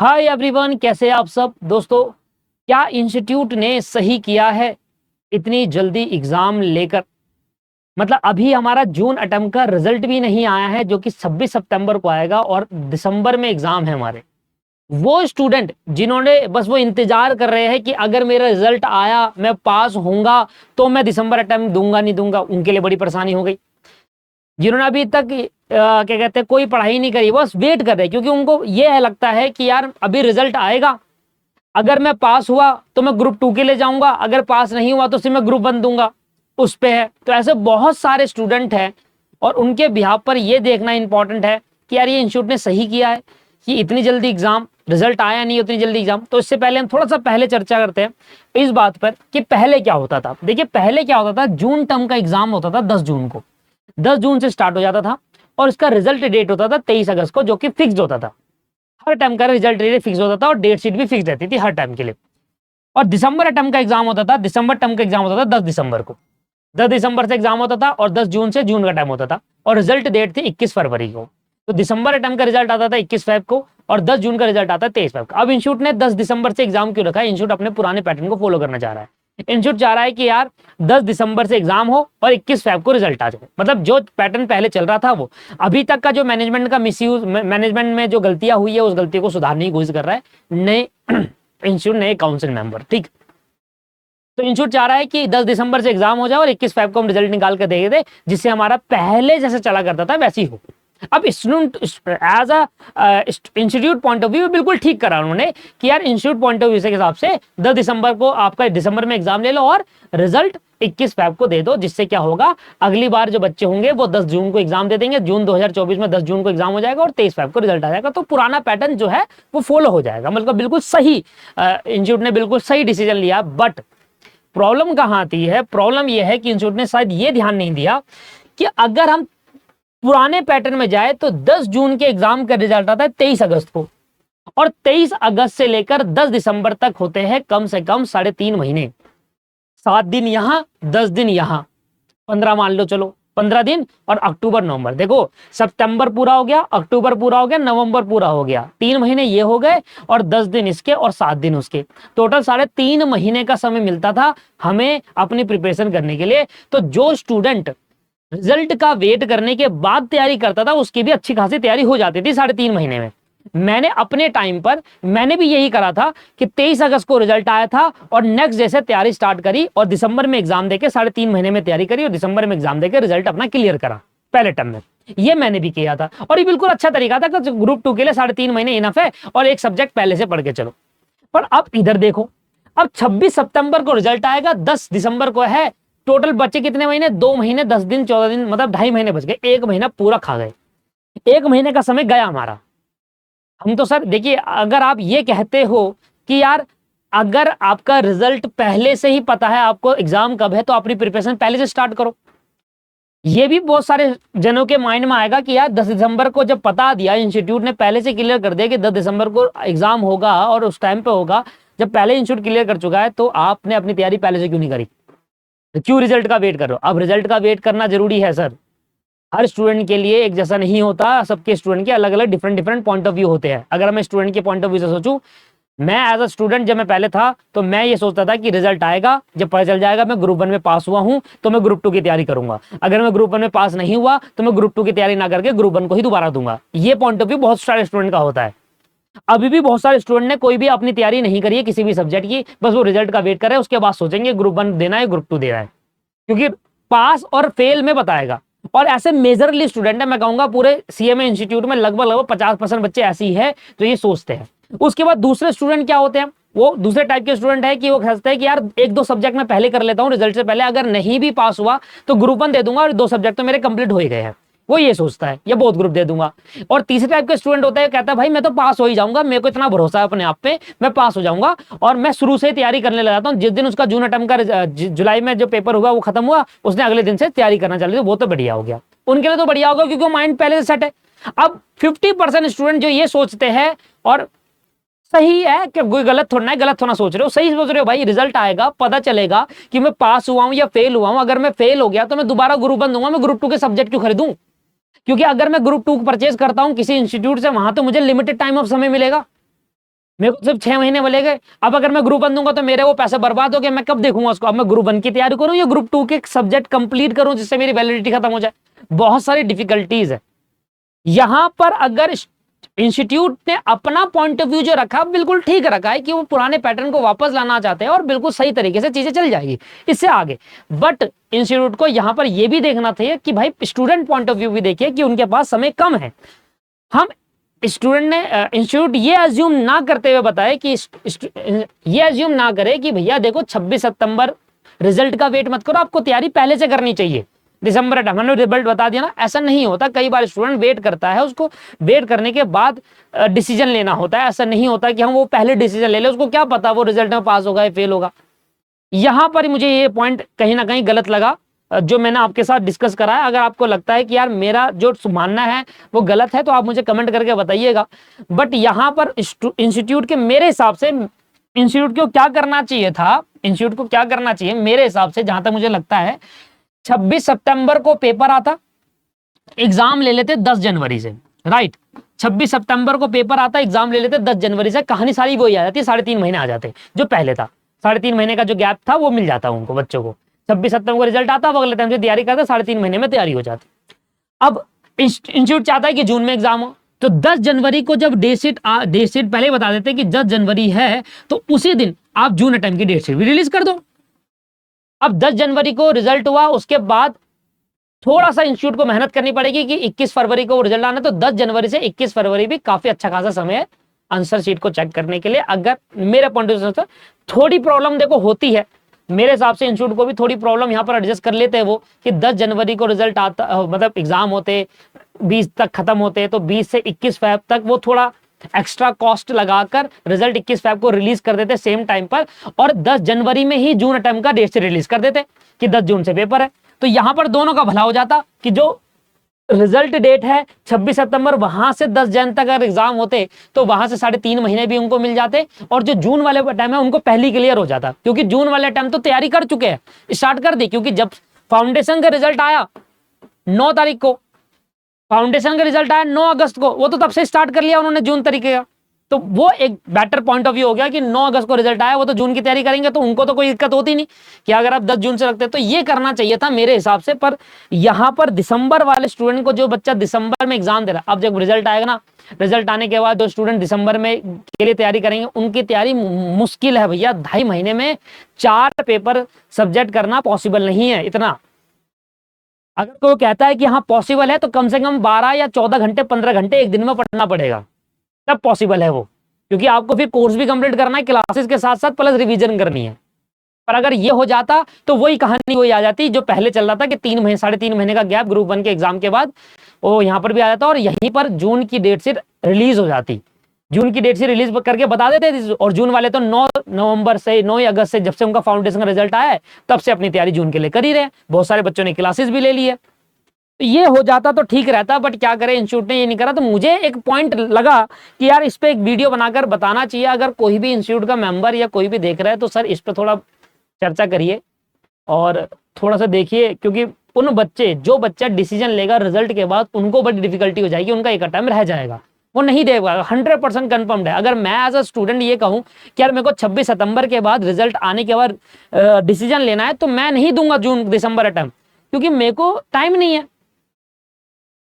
Hi everyone, कैसे आप सब दोस्तों। क्या इंस्टीट्यूट ने सही किया है इतनी जल्दी एग्जाम लेकर? मतलब अभी हमारा जून अटेम्प्ट का रिजल्ट भी नहीं आया है, जो कि 26 सितंबर को आएगा और दिसंबर में एग्जाम है हमारे। वो स्टूडेंट जिन्होंने बस वो इंतजार कर रहे हैं कि अगर मेरा रिजल्ट आया, मैं पास होऊंगा तो मैं दिसंबर अटेम्प्ट दूंगा नहीं दूंगा, उनके लिए बड़ी परेशानी हो गई। जिन्होंने अभी तक क्या कहते हैं कोई पढ़ाई नहीं करी, बस वेट कर रहे हैं, क्योंकि उनको ये लगता है कि यार अभी रिजल्ट आएगा, अगर मैं पास हुआ तो मैं ग्रुप 2 के लिए जाऊंगा, अगर पास नहीं हुआ तो सिर्फ मैं ग्रुप 1 दूंगा, उस पे है। तो ऐसे बहुत सारे स्टूडेंट हैं और उनके बिहाफ पर ये देखना इंपॉर्टेंट है कि यार ये इंस्टीट्यूट ने सही किया है कि इतनी जल्दी एग्जाम रिजल्ट आया नहीं, उतनी जल्दी एग्जाम। तो इससे पहले हम थोड़ा सा पहले चर्चा करते हैं इस बात पर कि पहले क्या होता था। देखिए पहले क्या होता था, जून टर्म का एग्जाम होता था 10 जून को, 10 जून से स्टार्ट हो जाता था और इसका रिजल्ट डेट होता था 23 अगस्त को, जो कि फिक्स होता था। हर टाइम का रिजल्ट डेट फिक्स होता था और डेट शीट भी फिक्स रहती थी हर टाइम के लिए। और दिसंबर टर्म का एग्जाम होता था, दिसंबर टर्म का एग्जाम होता था 10 दिसंबर को, 10 दिसंबर से एग्जाम होता था और 10 जून से जून का टाइम होता था और रिजल्ट डेट थी 21 फरवरी को। तो दिसंबर टर्म का रिजल्ट आता था 21 फेब को और 10 जून का रिजल्ट आता है 23 फेब को। अब इंस्टीट्यूट ने 10 दिसंबर से एग्जाम क्यों रखा है? इंस्टीट्यूट अपने पुराने पैटर्न को फॉलो करना चाह रहा है। इंस्टीट्यूट चाह रहा है कि यार 10 दिसंबर से एग्जाम हो और 21 फेब को रिजल्ट आ जाए। मतलब जो पैटर्न पहले चल रहा था, वो अभी तक का जो मैनेजमेंट का मिसयूज, मैनेजमेंट में जो गलतियां हुई है उस गलती को सुधारने की कोशिश कर रहा है नए इंस्टीट्यूट, नए काउंसिल मेंबर। ठीक, तो इंस्टीट्यूट चाह रहा है कि 10 दिसंबर से एग्जाम हो जाए और 21 फेब को हम रिजल्ट निकाल कर दे दे, जिससे हमारा पहले जैसे चला करता था वैसे ही हो। अब student as a institute point of view बिल्कुल ठीक करा उन्होंने कि यार इंस्टीट्यूट पॉइंट ऑफ व्यू के हिसाब से 10 दिसंबर को आपका दिसंबर में एग्जाम ले लो और रिजल्ट 21 फेब को दे दो, जिससे क्या होगा, अगली बार जो बच्चे होंगे वो 10 जून को एग्जाम दे देंगे। जून 2024 में 10 जून को एग्जाम हो जाएगा और 23 फेब को रिजल्ट आ जाएगा। तो पुराना पैटर्न जो है वो फॉलो हो जाएगा। मतलब बिल्कुल सही, इंस्टीट्यूट ने बिल्कुल सही डिसीजन लिया। बट प्रॉब्लम कहां आती है? प्रॉब्लम यह है कि इंस्टीट्यूट ने शायद ये ध्यान नहीं दिया कि अगर हम पुराने पैटर्न में जाए तो 10 जून के एग्जाम का रिजल्ट आता है 23 अगस्त को और 23 अगस्त से लेकर 10 दिसंबर तक होते हैं कम से कम 3.5 महीने। 7 दिन यहां, 10 दिन यहां, 15 मान लो, चलो 15 दिन। और अक्टूबर नवंबर, देखो सितंबर पूरा हो गया, अक्टूबर पूरा हो गया, नवंबर पूरा हो गया, 3 महीने ये हो गए और 10 दिन इसके और 7 दिन उसके, टोटल 3.5 महीने का समय मिलता था हमें अपनी प्रिपरेशन करने के लिए। तो जो स्टूडेंट रिजल्ट का वेट करने के बाद तैयारी करता था उसकी भी अच्छी खासी तैयारी हो जाती थी 3.5 महीने में। मैंने अपने टाइम पर मैंने भी यही करा था कि 23 अगस्त को रिजल्ट आया था और नेक्स्ट जैसे तैयारी स्टार्ट करी और दिसंबर में एग्जाम देके 3.5 महीने में तैयारी करी और दिसंबर में एग्जाम देके रिजल्ट अपना क्लियर करा पहले टर्म में। ये मैंने भी किया था और ये बिल्कुल अच्छा तरीका था कि ग्रुप 2 के लिए 3.5 महीने इनफ है और एक सब्जेक्ट पहले से पढ़ के चलो। पर अब इधर देखो, अब 26 सितंबर को रिजल्ट आएगा, 10 दिसंबर को है, टोटल बचे कितने महीने? 2 महीने 10 दिन 14 दिन, मतलब 2.5 महीने बच गए, 1 महीना पूरा खा गए। 1 महीने का समय गया हमारा। हम तो सर देखिए, अगर आप ये कहते हो कि यार अगर आपका रिजल्ट पहले से ही पता है, आपको एग्जाम कब है, तो अपनी प्रिपरेशन पहले से स्टार्ट करो। ये भी बहुत सारे जनों के माइंड में आएगा कि यार 10 दिसंबर को जब पता दिया, इंस्टीट्यूट ने पहले से क्लियर कर दिया कि 10 दिसंबर को एग्जाम होगा और उस टाइम पे होगा, जब पहले इंस्टीट्यूट क्लियर कर चुका है तो आपने अपनी तैयारी पहले से क्यों नहीं करी? तो क्यों रिजल्ट का वेट कर रहे हो? अब रिजल्ट का वेट करना जरूरी है सर। हर स्टूडेंट के लिए एक जैसा नहीं होता, सबके स्टूडेंट के अलग अलग डिफरेंट पॉइंट ऑफ व्यू होते हैं। अगर मैं स्टूडेंट के पॉइंट ऑफ व्यू से सोचूं, मैं एज अ स्टूडेंट जब मैं पहले था तो मैं ये सोचता था कि रिजल्ट आएगा, जब पता चल जाएगा मैं ग्रुप 1 में पास हुआ हूं तो मैं ग्रुप 2 की तैयारी करूंगा, अगर मैं ग्रुप 1 में पास नहीं हुआ तो मैं ग्रुप 2 की तैयारी ना करके ग्रुप 1 को ही दोबारा दूंगा। ये पॉइंट ऑफ व्यू बहुत सारे स्टूडेंट का होता है। अभी भी बहुत सारे स्टूडेंट ने कोई भी अपनी तैयारी नहीं करी है किसी भी सब्जेक्ट की, बस वो रिजल्ट का वेट कर रहे हैं, उसके बाद सोचेंगे ग्रुप 1 देना है ग्रुप 2 देना है, क्योंकि पास और फेल में बताएगा। और ऐसे मेजरली स्टूडेंट है, मैं कहूंगा पूरे सीएमए इंस्टीट्यूट में लगभग 50% बच्चे ऐसी है जो ये सोचते हैं। उसके बाद दूसरे स्टूडेंट क्या होते हैं, वो दूसरे टाइप के स्टूडेंट है कि वो कहते हैं कि यार 1-2 सब्जेक्ट मैं पहले कर लेता हूं रिजल्ट से पहले, अगर नहीं भी पास हुआ तो ग्रुप 1 दे दूंगा और 2 सब्जेक्ट तो मेरे कंप्लीट हो ही गए हैं, वो ये सोचता है, या बहुत ग्रुप दे दूंगा। और तीसरे टाइप के स्टूडेंट होता है, कहता है भाई मैं तो पास हो ही जाऊंगा, मेरे को इतना भरोसा है अपने आप पे, मैं पास हो जाऊंगा और मैं शुरू से ही तैयारी करने लगा था। जिस दिन उसका जून अटेम्प्ट का जुलाई में जो पेपर हुआ वो खत्म हुआ, उसने अगले दिन से तैयारी करना चालू की, वो तो बढ़िया हो गया, उनके लिए तो बढ़िया होगा क्योंकि माइंड पहले से सेट है। अब 50% स्टूडेंट जो ये सोचते हैं, और सही है कि कोई गलत थोड़ा है, गलत थोड़ा सोच रहे हो, सही सोच रहे हो भाई, रिजल्ट आएगा पता चलेगा कि मैं पास हुआ हूं या फेल हुआ हूं। अगर मैं फेल हो गया तो मैं दोबारा ग्रुप 1 दूंगा, मैं ग्रुप 2 के सब्जेक्ट क्यों खरीदूं? क्योंकि अगर मैं ग्रुप 2 परचेज करता हूं किसी इंस्टीट्यूट से, वहां तो मुझे लिमिटेड टाइम ऑफ समय मिलेगा, मेरे को सिर्फ 6 महीने मिलेंगे। अब अगर मैं ग्रुप 1 दूंगा तो मेरे वो पैसे बर्बाद हो गए, मैं कब देखूंगा उसको? अब मैं ग्रुप 1 की तैयारी करूं या ग्रुप 2 के सब्जेक्ट कंप्लीट करूं जिससे मेरी वैलिडिटी खत्म हो जाए? बहुत सारी डिफिकल्टीज है यहां पर। अगर इंस्टीट्यूट ने अपना पॉइंट ऑफ व्यू जो रखा बिल्कुल ठीक रखा है कि वो पुराने पैटर्न को वापस लाना चाहते हैं और बिल्कुल सही तरीके से चीजें चल जाएगी इससे आगे। बट इंस्टीट्यूट को यहां पर यह भी देखना था कि भाई स्टूडेंट पॉइंट ऑफ व्यू भी देखिए कि उनके पास समय कम है। हम स्टूडेंट ने इंस्टीट्यूट ये अज्यूम ना करते हुए बताए कि ये अज्यूम ना करे कि भैया देखो 26 सितंबर रिजल्ट का वेट मत करो, आपको तैयारी पहले से करनी चाहिए। दिसंबर हमने रिजल्ट बता दिया ना, ऐसा नहीं होता। कई बार स्टूडेंट वेट करता है, उसको वेट करने के बाद डिसीजन लेना होता है। ऐसा नहीं होता कि हम वो पहले डिसीजन ले ले, उसको क्या पता वो रिजल्ट में पास होगा या फेल होगा। यहां पर मुझे ये पॉइंट कहीं ना कहीं गलत लगा जो मैंने आपके साथ डिस्कस करा है। अगर आपको लगता है कि यार मेरा जो मानना है वो गलत है तो आप मुझे कमेंट करके बताइएगा। बट यहां पर इंस्टीट्यूट के मेरे हिसाब से इंस्टीट्यूट को क्या करना चाहिए था, इंस्टीट्यूट को क्या करना चाहिए मेरे हिसाब से जहां तक मुझे लगता है, 26 सितंबर को पेपर आता, एग्जाम ले लेते 10 जनवरी से, राइट। 26 सितंबर को पेपर आता, एग्जाम ले लेते 10 जनवरी से, कहानी सारी वही आ जाती, 3.5 महीने आ जाते जो पहले था। 3.5 महीने का जो गैप था वो मिल जाता उनको बच्चों को। 26 सितंबर को रिजल्ट आता, अगले टाइम से तैयारी करते, 3.5 महीने में तैयारी हो जाती। अब इंस्टीट्यूट चाहता है कि जून में एग्जाम हो, तो 10 जनवरी को जब डेट शीट पहले ही बता देते कि 10 जनवरी है तो उसी दिन आप जून अटेम्प्ट की डेट शीट भी रिलीज कर दो। अब 10 जनवरी को रिजल्ट हुआ, उसके बाद थोड़ा सा इंस्टीट्यूट को मेहनत करनी पड़ेगी कि 21 फरवरी को रिजल्ट आना, तो 10 जनवरी से 21 फरवरी भी काफी अच्छा खासा समय है आंसर शीट को चेक करने के लिए। अगर मेरे पॉइंट ऑफ व्यू से थोड़ी प्रॉब्लम देखो होती है, मेरे हिसाब से इंस्टीट्यूट को भी थोड़ी प्रॉब्लम यहां पर एडजस्ट कर लेते हैं वो कि 10 जनवरी को रिजल्ट आता, मतलब एग्जाम होते 20 तक खत्म होते, तो 20 से 21 फेब तक वो थोड़ा एक्स्ट्रा कॉस्ट लगाकर रिजल्ट 21 फेब को रिलीज कर देते सेम टाइम पर, और 10 जनवरी में ही जून अटेम्प्ट का डेट से रिलीज कर देते कि 10 जून से पेपर है। तो यहां पर दोनों का भला हो जाता कि जो रिजल्ट डेट है 26 सितंबर, वहां से 10 जन तक अगर एग्जाम होते तो वहां से 3.5 महीने भी उनको मिल जाते, और जो जून वाले टाइम है उनको पहली क्लियर हो जाता, क्योंकि जून वाले टाइम तो तैयारी कर चुके हैं, स्टार्ट कर दी। क्योंकि जब फाउंडेशन का रिजल्ट आया 9 तारीख को, फाउंडेशन का रिजल्ट आया 9 अगस्त को, वो तो तब से स्टार्ट कर लिया उन्होंने जून तरीके का। तो वो एक बेटर पॉइंट ऑफ व्यू हो गया कि 9 अगस्त को रिजल्ट आया, वो तो जून की तैयारी करेंगे, तो उनको तो कोई दिक्कत होती नहीं कि अगर आप 10 जून से रखते। तो ये करना चाहिए था मेरे हिसाब से। पर यहां पर दिसंबर वाले स्टूडेंट को, जो बच्चा दिसंबर में एग्जाम दे रहा है, अब जब रिजल्ट आएगा ना, रिजल्ट आने के बाद जो स्टूडेंट दिसंबर में के लिए तैयारी करेंगे उनकी तैयारी मुश्किल है भैया। 2.5 महीने में 4 पेपर सब्जेक्ट करना पॉसिबल नहीं है इतना। अगर कोई कहता है कि हाँ पॉसिबल है, तो कम से कम 12 या 14 घंटे 15 घंटे एक दिन में पढ़ना पड़ेगा, तब पॉसिबल है वो। क्योंकि आपको फिर कोर्स भी कंप्लीट करना है, क्लासेस के साथ साथ प्लस रिवीजन करनी है। पर अगर ये हो जाता तो वही कहानी वही आ जाती जो पहले चल रहा था कि 3 महीने 3.5 महीने का गैप ग्रुप 1 के एग्जाम के बाद वो यहाँ पर भी आ जाता, और यहीं पर जून की डेट से रिलीज हो जाती। जून की डेट से रिलीज करके बता देते थे, और जून वाले तो 9 नवंबर से 9 अगस्त से, जब से उनका फाउंडेशन का रिजल्ट आया है तब से अपनी तैयारी जून के लिए कर ही रहे। बहुत सारे बच्चों ने क्लासेस भी ले ली है। ये हो जाता तो ठीक रहता, बट क्या करें इंस्टीट्यूट ने ये नहीं करा। तो मुझे एक पॉइंट लगा कि यार इस पे एक वीडियो बनाकर बताना चाहिए। अगर कोई भी इंस्टीट्यूट का मेंबर या कोई भी देख रहा है तो सर इस पे थोड़ा चर्चा करिए और थोड़ा सा देखिए, क्योंकि उन बच्चे जो बच्चा डिसीजन लेगा रिजल्ट के बाद उनको बड़ी डिफिकल्टी हो जाएगी, उनका एक अटेम्प्ट रह जाएगा, वो नहीं दे पाएगा। 100% कन्फर्म्ड है। अगर मैं एज अ स्टूडेंट ये कहूँ कि यार मेरे को 26 सितंबर के बाद रिजल्ट आने के बाद डिसीजन लेना है, तो मैं नहीं दूंगा जून दिसंबर अटेम्प्ट, क्योंकि मेरे को टाइम नहीं है।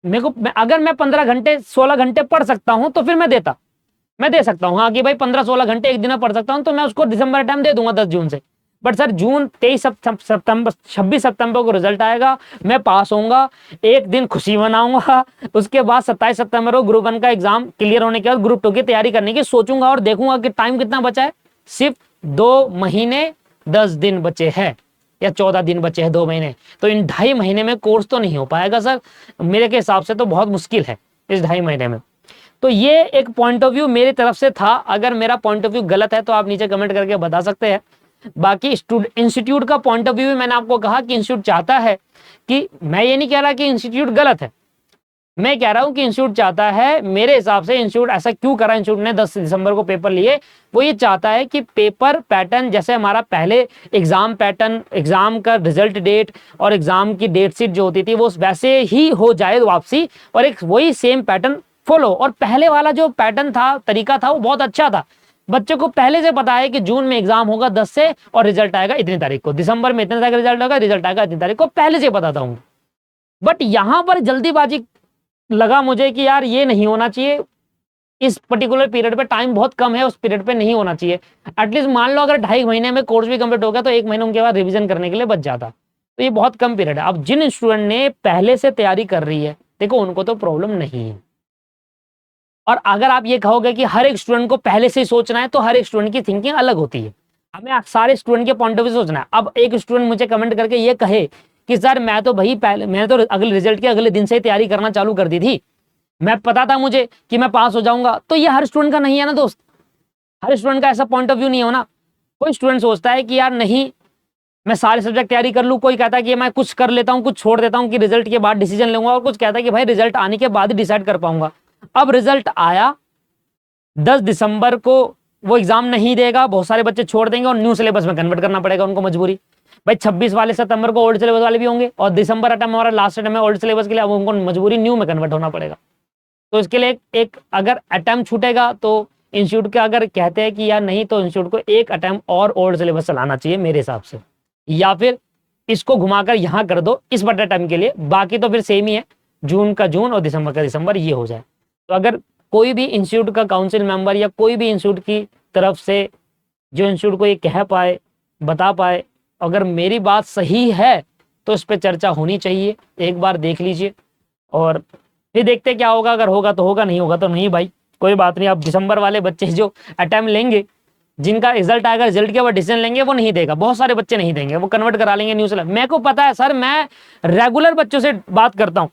मेरे को अगर मैं 15 घंटे 16 घंटे पढ़ सकता हूं तो फिर मैं दे सकता हूं, हाँ कि भाई 15-16 घंटे एक दिन में पढ़ सकता हूं, तो मैं उसको दिसंबर टाइम दे दूंगा 10 जून से। बट सर जून 26 सितंबर को रिजल्ट आएगा, मैं पास होऊंगा, एक दिन खुशी मनाऊंगा, उसके बाद 27 सितंबर को ग्रुप 1 का एग्जाम क्लियर होने के बाद ग्रुप 2 की तैयारी करने की सोचूंगा और देखूंगा कि टाइम कितना बचा है। सिर्फ 2 महीने 10 दिन बचे हैं या 14 दिन बचे हैं, 2 महीने। तो इन 2.5 महीने में कोर्स तो नहीं हो पाएगा सर, मेरे के हिसाब से तो बहुत मुश्किल है इस 2.5 महीने में। तो ये एक पॉइंट ऑफ व्यू मेरी तरफ से था। अगर मेरा पॉइंट ऑफ व्यू गलत है तो आप नीचे कमेंट करके बता सकते हैं। बाकी इंस्टीट्यूट का पॉइंट ऑफ व्यू भी मैंने आपको कहा कि इंस्टीट्यूट चाहता है कि, मैं ये नहीं कह रहा कि इंस्टीट्यूट गलत है, मैं कह रहा हूं कि इंस्टीट्यूट चाहता है, मेरे हिसाब से इंस्टीट्यूट ऐसा क्यों करा, इंस्टीट्यूट ने 10 दिसंबर को पेपर लिए, वो ये चाहता है कि पेपर पैटर्न जैसे हमारा पहले एग्जाम पैटर्न, एग्जाम का रिजल्ट डेट और एग्जाम की डेट शीट जो होती थी वो वैसे ही हो जाए वापसी, और एक वही सेम पैटर्न फॉलो। और पहले वाला जो पैटर्न था, तरीका था, वो बहुत अच्छा था। बच्चों को पहले से पता है कि जून में एग्जाम होगा 10 से और रिजल्ट आएगा इतनी तारीख को, दिसंबर में इतनी तारीख रिजल्ट होगा, रिजल्ट आएगा इतनी तारीख को, पहले से पता था उनको। बट यहां पर जल्दीबाजी लगा मुझे कि यार ये नहीं होना चाहिए, इस पर्टिकुलर पीरियड पे टाइम बहुत कम है, उस पीरियड पे नहीं होना चाहिए। एटलीस्ट मान लो अगर 2.5 महीने में कोर्स भी कंप्लीट हो गया तो 1 महीने उनके बाद रिवीजन करने के लिए बच जाता, तो ये बहुत कम पीरियड है। अब जिन स्टूडेंट ने पहले से तैयारी कर रही है, देखो उनको तो प्रॉब्लम नहीं है। और अगर आप ये कहोगे कि हर एक स्टूडेंट को पहले से ही सोचना है, तो हर एक स्टूडेंट की थिंकिंग अलग होती है, हमें सारे स्टूडेंट के पॉइंट ऑफ व्यू सोचना है। अब एक स्टूडेंट मुझे कमेंट करके ये कहे कि सर मैं तो भाई पहले, मैंने तो अगले रिजल्ट के अगले दिन से ही तैयारी करना चालू कर दी थी, मैं पता था मुझे कि मैं पास हो जाऊंगा, तो ये हर स्टूडेंट का नहीं है ना दोस्त, हर स्टूडेंट का ऐसा पॉइंट ऑफ व्यू नहीं हो ना। कोई स्टूडेंट सोचता है कि यार नहीं मैं सारे सब्जेक्ट तैयारी कर लूँ, कोई कहता है कि मैं कुछ कर लेता हूँ, कुछ छोड़ देता हूँ कि रिजल्ट के बाद डिसीजन लूंगा, और कुछ कहता है कि भाई रिजल्ट आने के बाद ही डिसाइड कर पाऊंगा। अब रिजल्ट आया 10 दिसंबर को, वो एग्जाम नहीं देगा, बहुत सारे बच्चे छोड़ देंगे और न्यू सिलेबस में कन्वर्ट करना पड़ेगा उनको, मजबूरी। भाई 26 वाले सितंबर को ओल्ड सिलेबस वाले भी होंगे, और दिसंबर अटैम्प्ट हमारा लास्ट अटैम्प्ट है ओल्ड सिलेबस के लिए, अब उनको मजबूरी न्यू में कन्वर्ट होना पड़ेगा। तो इसके लिए एक अगर अटैम्प्ट छूटेगा तो इंस्टीट्यूट के अगर कहते हैं कि यार नहीं, तो इंस्टीट्यूट को एक अटैम्प्ट और ओल्ड सिलेबस चलाना चाहिए मेरे हिसाब से, या फिर इसको घुमाकर यहाँ कर दो इस बटे टाइम के लिए, बाकी तो फिर सेम ही है, जून का जून और दिसंबर का दिसंबर, ये हो जाए। तो अगर कोई भी इंस्टीट्यूट का काउंसिल मेंबर या कोई भी इंस्टीट्यूट की तरफ से जो इंस्टीट्यूट को ये कह पाए, बता पाए, अगर मेरी बात सही है तो इस पर चर्चा होनी चाहिए, एक बार देख लीजिए और फिर देखते क्या होगा। अगर होगा तो होगा, नहीं होगा तो नहीं भाई, कोई बात नहीं। अब दिसंबर वाले बच्चे जो अटेम्प्ट लेंगे, जिनका रिजल्ट आएगा, रिजल्ट के बाद डिसीजन लेंगे, वो नहीं देगा, बहुत सारे बच्चे नहीं देंगे, वो कन्वर्ट करा लेंगे न्यू सिलेबस। मेरे को पता है सर, मैं रेगुलर बच्चों से बात करता हूँ,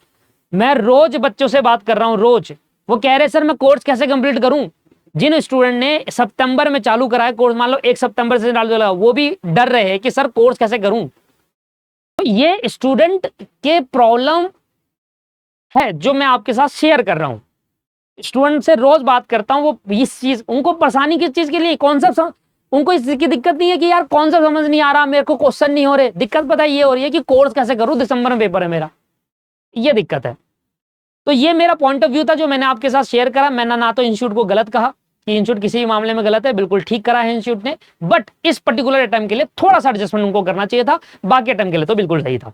मैं रोज बच्चों से बात कर रहा हूँ, रोज। वो कह रहे सर मैं कोर्स कैसे कंप्लीट करूं। जिन स्टूडेंट ने सितंबर में चालू करा है कोर्स, मान लो 1 सितंबर से चालू लगा, वो भी डर रहे हैं कि सर कोर्स कैसे करूं। तो ये स्टूडेंट के प्रॉब्लम है जो मैं आपके साथ शेयर कर रहा हूं। स्टूडेंट से रोज बात करता हूं, वो इस चीज, उनको परेशानी किस चीज के लिए, कॉन्सेप्ट, उनको इस चीज की दिक्कत नहीं है कि यार कॉन्सेप्ट समझ नहीं आ रहा, मेरे को क्वेश्चन नहीं हो रहे, दिक्कत पता है ये हो रही है कि कोर्स कैसे करूं, दिसंबर में पेपर है मेरा, ये दिक्कत है। तो ये मेरा पॉइंट ऑफ व्यू था जो मैंने आपके साथ शेयर करा। मैंने ना तो इंस्टीट्यूट को गलत कहा कि इंस्टीट्यूट किसी भी मामले में गलत है, बिल्कुल ठीक करा है इंस्टीट्यूट ने, बट इस पर्टिकुलर अटेम्प्ट के लिए थोड़ा सा एडजस्टमेंट उनको करना चाहिए था, बाकी अटेम्प्ट के लिए तो बिल्कुल सही था।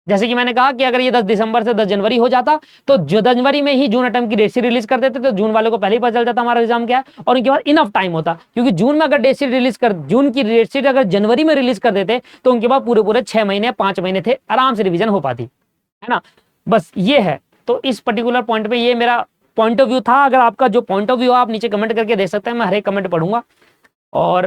जैसे कि मैंने कहा कि अगर ये 10 दिसंबर से 10 जनवरी हो जाता तो जो जनवरी में ही जून अटेम्प्ट की डेट शीट रिलीज कर देते, तो जून वालों को पहले ही पता चल जाता हमारा एग्जाम क्या है, और उनके बाद इनफ टाइम होता। क्योंकि जून में अगर डेट शीट रिलीज कर, जून की डेट शीट अगर जनवरी में रिलीज कर देते तो उनके बाद पूरे 6 महीने 5 महीने थे, आराम से रिविजन हो पाती, है ना। बस ये है। तो इस पर्टिकुलर पॉइंट पे ये मेरा पॉइंट ऑफ व्यू था। अगर आपका जो पॉइंट ऑफ व्यू है आप नीचे कमेंट करके देख सकते हैं, मैं हर एक कमेंट पढ़ूंगा। और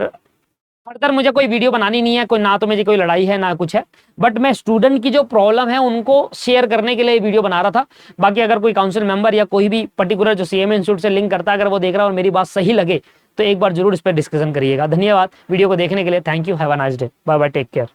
फर्दर मुझे कोई वीडियो बनानी नहीं है, कोई ना तो मेरी कोई लड़ाई है ना कुछ है, बट मैं स्टूडेंट की जो प्रॉब्लम है उनको शेयर करने के लिए वीडियो बना रहा था। बाकी अगर कोई काउंसिल मेंबर या कोई भी पर्टिकुलर जो सीएमए इंस्टीट्यूट से लिंक करता है, अगर वो देख रहा है और मेरी बात सही लगे तो एक बार जरूर इस पर डिस्कशन करिएगा। धन्यवाद वीडियो को देखने के लिए, thank you, have a nice day, bye bye, take care.